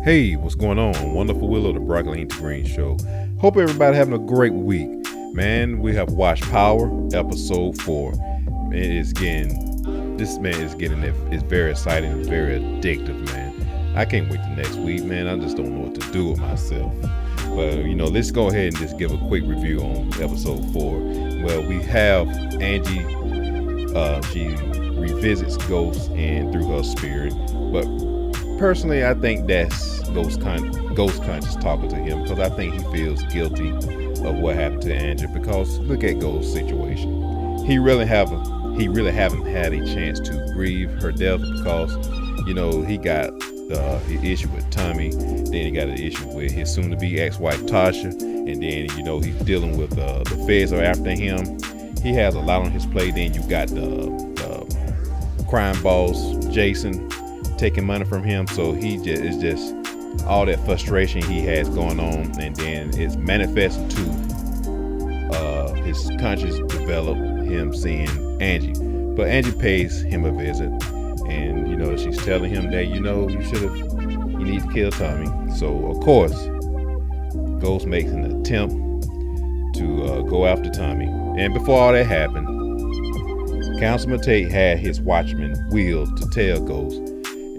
Hey, what's going on? Wonderful Will of the Broccoli to Green Show. Hope everybody having a great week. Man, we have watched Power, episode 4. This man is getting it. It's very exciting and very addictive, man. I can't wait till next week, man. I just don't know what to do with myself. But, let's go ahead and just give a quick review on episode 4. Well, we have Angie. She revisits Ghost and through her spirit. But personally, I think that's Ghost conscious talking to him, because I think he feels guilty of what happened to Angie. Because look at Ghost's situation. He really haven't had a chance to grieve her death, because he got the issue with Tommy, then he got an issue with his soon-to-be ex-wife Tasha, and then he's dealing with the feds are after him. He has a lot on his plate. Then you got the crime boss Jason taking money from him, so it's just all that frustration he has going on, and then it's manifested to his conscience develop him seeing Angie. But Angie pays him a visit, and she's telling him that you need to kill Tommy. So of course Ghost makes an attempt to go after Tommy, and before all that happened, Councilman Tate had his watchman Will to tell Ghost.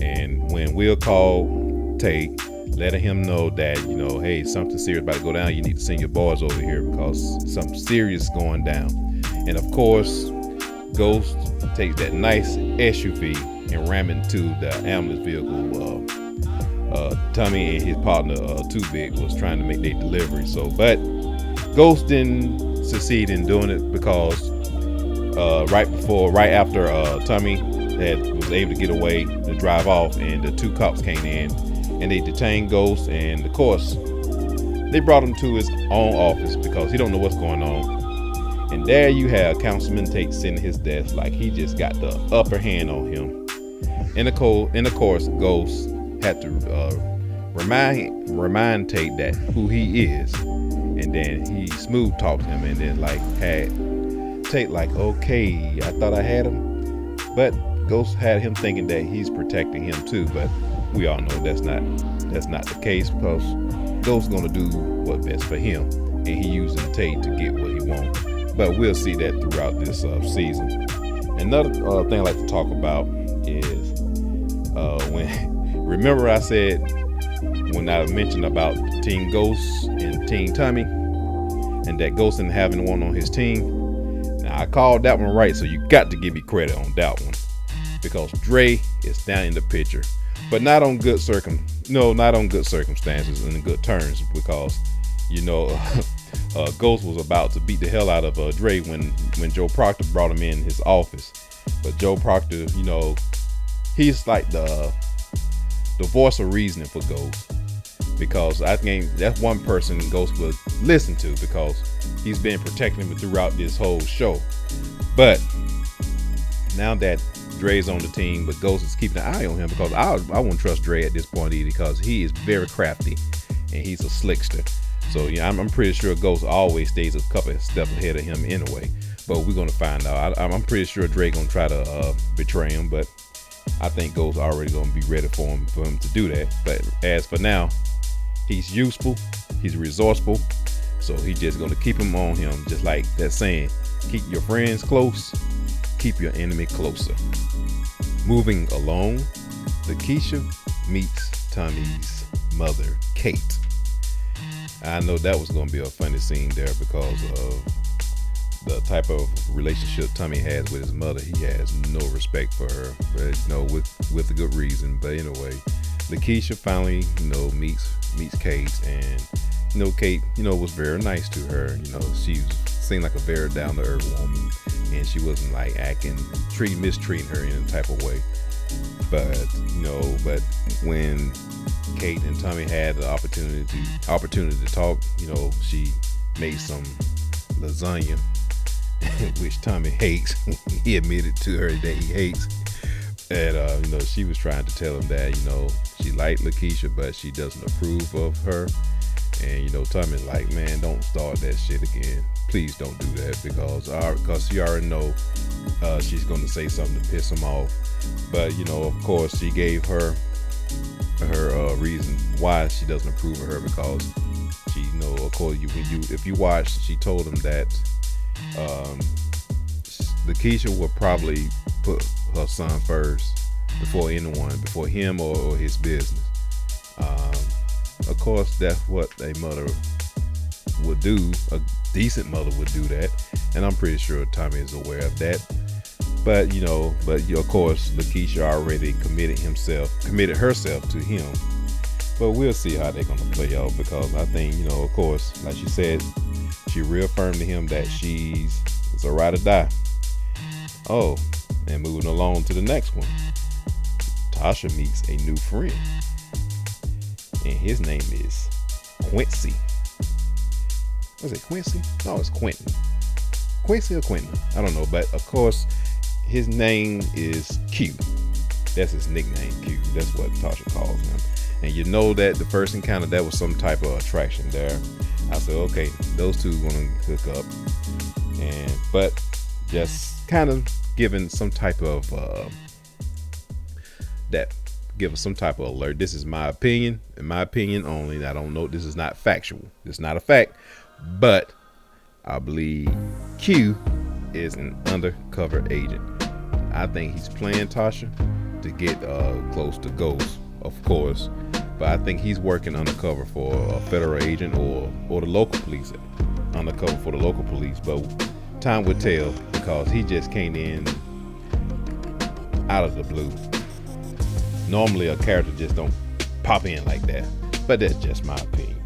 And when Will called Tate, letting him know that, hey, something serious about to go down, you need to send your boys over here because something serious is going down. And of course, Ghost takes that nice SUV and ram into the ambulance vehicle. Tommy and his partner, Too Big, was trying to make their delivery. But Ghost didn't succeed in doing it, because right after Tommy was able to get away to drive off, and the two cops came in and they detained Ghost, and of course they brought him to his own office because he don't know what's going on. And there you have Councilman Tate sitting at his desk like he just got the upper hand on him. And of course Ghost had to remind Tate that who he is, and then he smooth talked him, and then had Tate like, okay, I thought I had him, but Ghost had him thinking that he's protecting him too. But we all know that's not the case, because Ghost's gonna do what's best for him, and he using Tate to get what he wants. But we'll see that throughout this season. Another thing I like to talk about is remember I said when I mentioned about Team Ghost and Team Tommy, and that Ghost didn't have anyone on his team. Now I called that one right, so you got to give me credit on that one, because Dre is down in the picture, but not on good circumstances and in good terms, because Ghost was about to beat the hell out of Dre when Joe Proctor brought him in his office. But Joe Proctor, he's like the voice of reasoning for Ghost, because I think that's one person Ghost would listen to, because he's been protecting him throughout this whole show. But now that Dre's on the team, but Ghost is keeping an eye on him, because I won't trust Dre at this point either, because he is very crafty and he's a slickster. So I'm pretty sure Ghost always stays a couple of steps ahead of him anyway. But we're gonna find out. I'm pretty sure Dre gonna try to betray him, but I think Ghost already gonna be ready for him to do that. But as for now, he's useful, he's resourceful, so he's just gonna keep him on him, just like that saying, keep your friends close, keep your enemy closer. Moving along, Lakeisha meets Tommy's mother, Kate. I know that was going to be a funny scene there, because of the type of relationship Tommy has with his mother. He has no respect for her, but with a good reason. But anyway, Lakeisha finally meets Kate, and Kate was very nice to her. She seemed like a very down to earth woman, and she wasn't like mistreating her in a type of way. But when Kate and Tommy had the opportunity to talk, she made some lasagna, which Tommy hates. He admitted to her that he hates. And she was trying to tell him that she liked Lakeisha, but she doesn't approve of her. And Tommy's like, man, don't start that shit again. Please don't do that, because you already know she's gonna say something to piss him off. But of course, she gave her reason why she doesn't approve of her, because she, according to you, if you watch, she told him that Lakeisha would probably put her son first before anyone, before him or his business. Of course, that's what a mother would do. A decent mother would do that, and I'm pretty sure Tommy is aware of that. But of course, Lakeisha already committed herself to him. But we'll see how they're gonna play out, because I think, of course, like she said, she reaffirmed to him that it's a ride or die. Oh, and moving along to the next one, Tasha meets a new friend, and his name is Quincy. Was it Quincy? No, it's Quentin. Quincy or Quentin? I don't know, but of course, his name is Q. That's his nickname, Q. That's what Tasha calls him. And that the first encounter, that was some type of attraction there. I said, okay, those two are gonna hook up, but just kind of giving some type of give us some type of alert. This is my opinion, in my opinion only. I don't know. This is not factual. It's not a fact, but I believe Q is an undercover agent. I think he's playing Tasha to get close to Ghost, of course, but I think he's working undercover for a federal agent or the local police, undercover for the local police. But time would tell, because he just came in out of the blue. Normally a character just don't pop in like that, but that's just my opinion.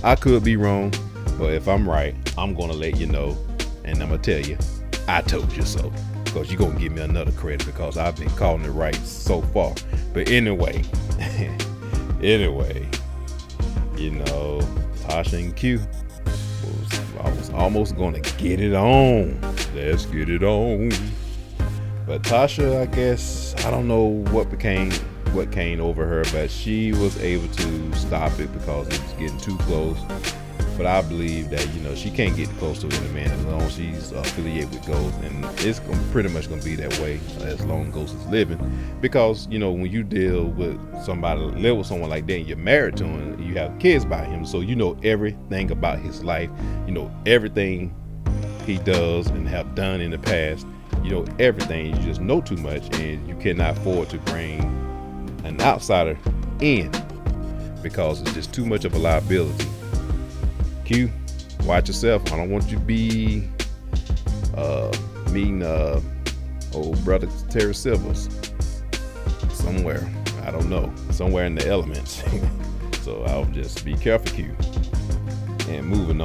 I could be wrong, but if I'm right, I'm gonna let you know, and I'm gonna tell you, I told you so, because you're gonna give me another credit, because I've been calling it right so far. But anyway, Tasha and Q I was almost gonna get it on. Let's get it on. But Tasha, I guess, I don't know what came over her, but she was able to stop it because it was getting too close. But I believe that, she can't get close to any man as long as she's affiliated with Ghost, and it's pretty much going to be that way as long as Ghost is living. Because, when you deal with somebody, live with someone like that, and you're married to him, you have kids by him, so you know everything about his life, everything he does and have done in the past, everything. You just know too much, and you cannot afford to bring an outsider in, because it's just too much of a liability. Q, watch yourself. I don't want you to be meeting old brother Terry Silvers somewhere. I don't know, somewhere in the elements. So I'll just be careful, Q. And moving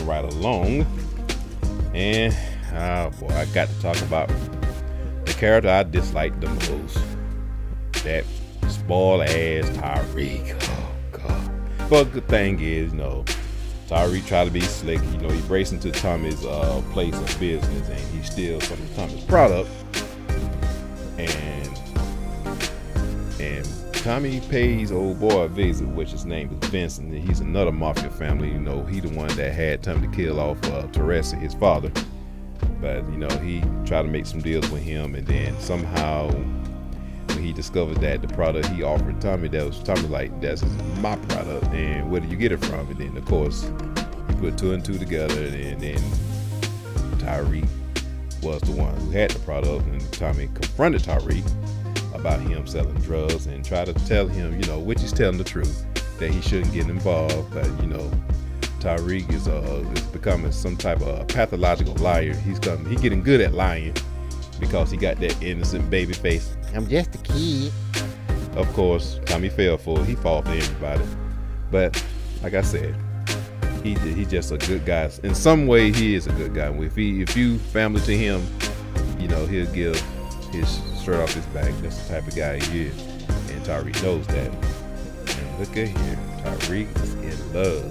right along. And boy, I got to talk about the character I disliked the most. That spoiled ass Tyreek. Oh God. But the good thing is, Tyreek tried to be slick. He raced into Tommy's place of business, and he steals some of Tommy's product. And Tommy pays old boy a visit, which his name is Vincent. And he's another mafia family. He the one that had Tommy to kill off Teresa, his father. But he tried to make some deals with him, and then somehow, when he discovered that the product he offered Tommy, Tommy like, that's my product, and where did you get it from? And then of course he put two and two together, and then Tyreek was the one who had the product, and Tommy confronted Tyreek about him selling drugs and tried to tell him, which is telling the truth, that he shouldn't get involved. But Tyreek is becoming some type of pathological liar. He getting good at lying, because he got that innocent baby face. I'm just a kid. Of course, Tommy fell for it. He fought for everybody. But like I said, he's just a good guy. In some way, he is a good guy. If you family to him, he'll give his shirt off his back. That's the type of guy he is. And Tyreek knows that. And look at here. Tyreek is in love.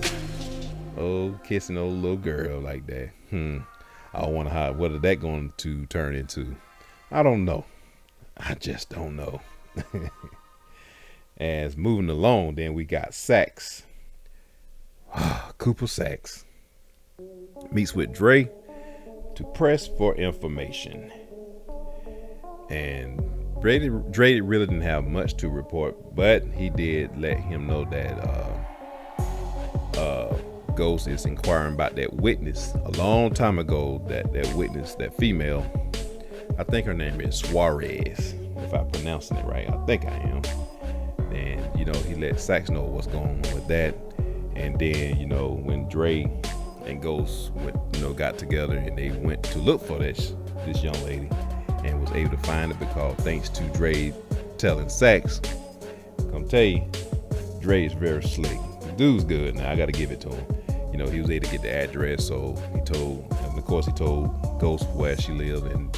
Oh, kissing old little girl like that. I wonder what is that going to turn into. I don't know. I just don't know. As moving along, then we got Sax. Cooper Sax meets with Dre to press for information. And Dre really didn't have much to report, but he did let him know that Ghost is inquiring about that witness a long time ago. That witness, that female, I think her name is Suarez, if I'm pronouncing it right. I think I am. And he let Sax know what's going on with that. And then when Dre and Ghost got together and they went to look for this young lady and was able to find it, because thanks to Dre telling Sax, come tell you, Dre is very slick. The dude's good. Now I got to give it to him. He was able to get the address, so he told Ghost where she lived, and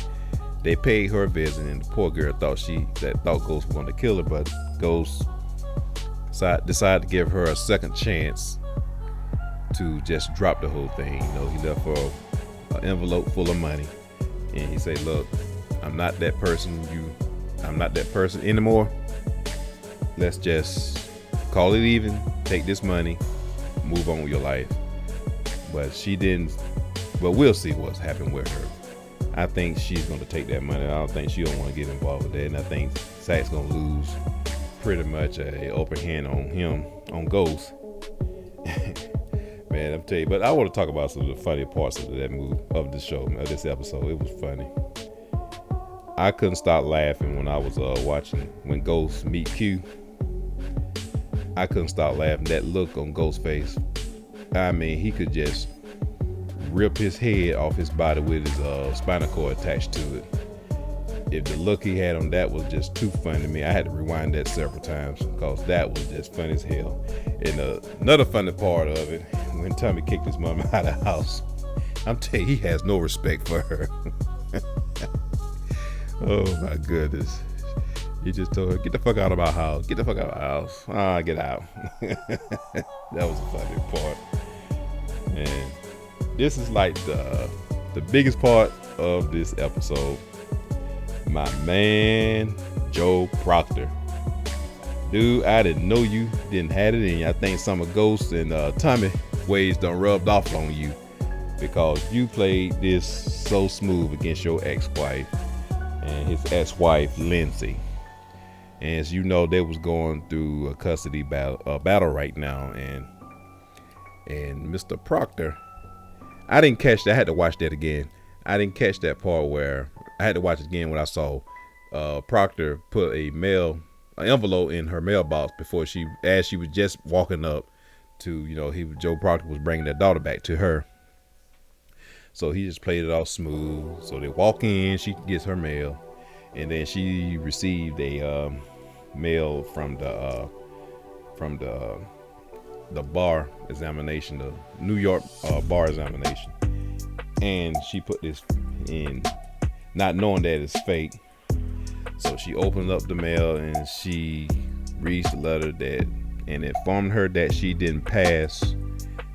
they paid her a visit. And the poor girl thought Ghost was going to kill her, but Ghost decided to give her a second chance to just drop the whole thing. He left her an envelope full of money, and he said, "Look, I'm not that person. I'm not that person anymore. Let's just call it even. Take this money, move on with your life." But she didn't. But we'll see what's happened with her. I think she's going to take that money. I don't think she don't want to get involved with that, and I think Sack's going to lose pretty much a upper hand on him, on Ghost. Man, I'm telling you. But I want to talk about some of the funny parts of that movie, of the show, of this episode. It was funny. I couldn't stop laughing when I was watching when Ghost meet Q. I couldn't stop laughing. That look on Ghost's face. I mean, he could just rip his head off his body with his spinal cord attached to it. If the look he had on that was just too funny to me, I had to rewind that several times because that was just funny as hell. And another funny part of it, when Tommy kicked his mom out of the house, I'm telling you, he has no respect for her. Oh my goodness. He just told her, "Get the fuck out of my house. Get the fuck out of my house. Get out." That was a funny part. And this is like the biggest part of this episode. My man, Joe Proctor. Dude, I didn't know you didn't have it in you. I think some of Ghost and Tommy ways done rubbed off on you because you played this so smooth against your ex-wife and his ex-wife, Lindsay. And as you know, they was going through a custody battle right now. And Mr. Proctor, I didn't catch that. I had to watch that again. I didn't catch that part where I had to watch it again when I saw Proctor put an envelope in her mailbox as she was just walking up to, Joe Proctor was bringing their daughter back to her. So he just played it all smooth. So they walk in, she gets her mail, and then she received a mail from the bar examination, the New York bar examination, and she put this in, not knowing that it's fake. So she opened up the mail and she reads the letter and informed her that she didn't pass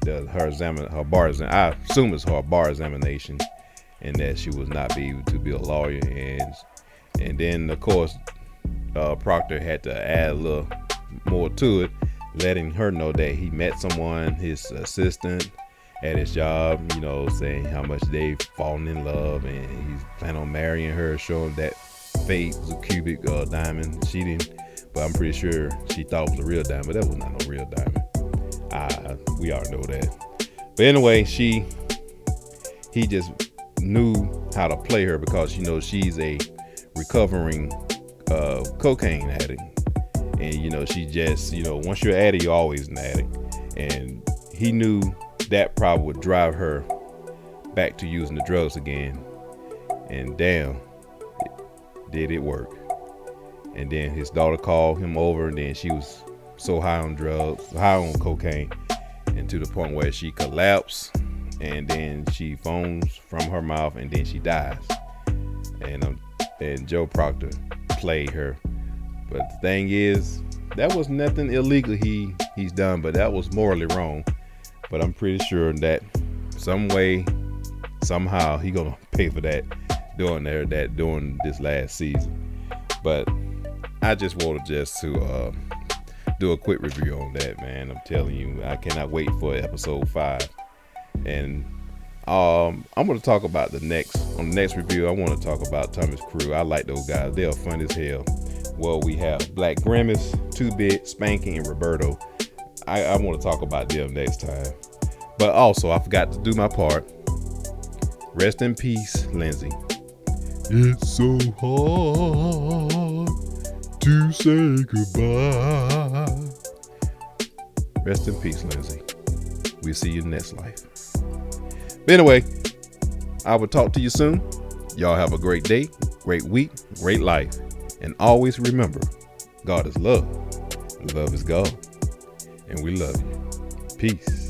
her bar exam. I assume it's her bar examination, and that she was not able to be a lawyer. And then of course Proctor had to add a little more to it, letting her know that he met someone, his assistant at his job, saying how much they've fallen in love, and he's planning on marrying her, showing that fate was a cubic diamond. She didn't, but I'm pretty sure she thought it was a real diamond, but that was not no real diamond. We already know that. But anyway, he just knew how to play her because she's a recovering cocaine addict, and she just once you're an addict, you're always an addict, and he knew that probably would drive her back to using the drugs again. And damn, did it work. And then his daughter called him over, and then she was so high on cocaine, and to the point where she collapsed, and then she foams from her mouth, and then she dies. And Joe Proctor played her. But the thing is, that was nothing illegal he's done, but that was morally wrong. But I'm pretty sure that some way, somehow, he gonna pay for that during this last season. But I just wanted to do a quick review on that, man. I'm telling you, I cannot wait for episode 5. And I'm going to talk about on the next review. I want to talk about Thomas Crew. I like those guys. They are fun as hell. Well, we have Black Grimace, 2-Bit, Spanking, and Roberto. I want to talk about them next time. But also, I forgot to do my part. Rest in peace, Lindsay. It's so hard to say goodbye. Rest in peace, Lindsay. We'll see you next life. But anyway, I will talk to you soon. Y'all have a great day, great week, great life. And always remember, God is love. Love is God. And we love you. Peace.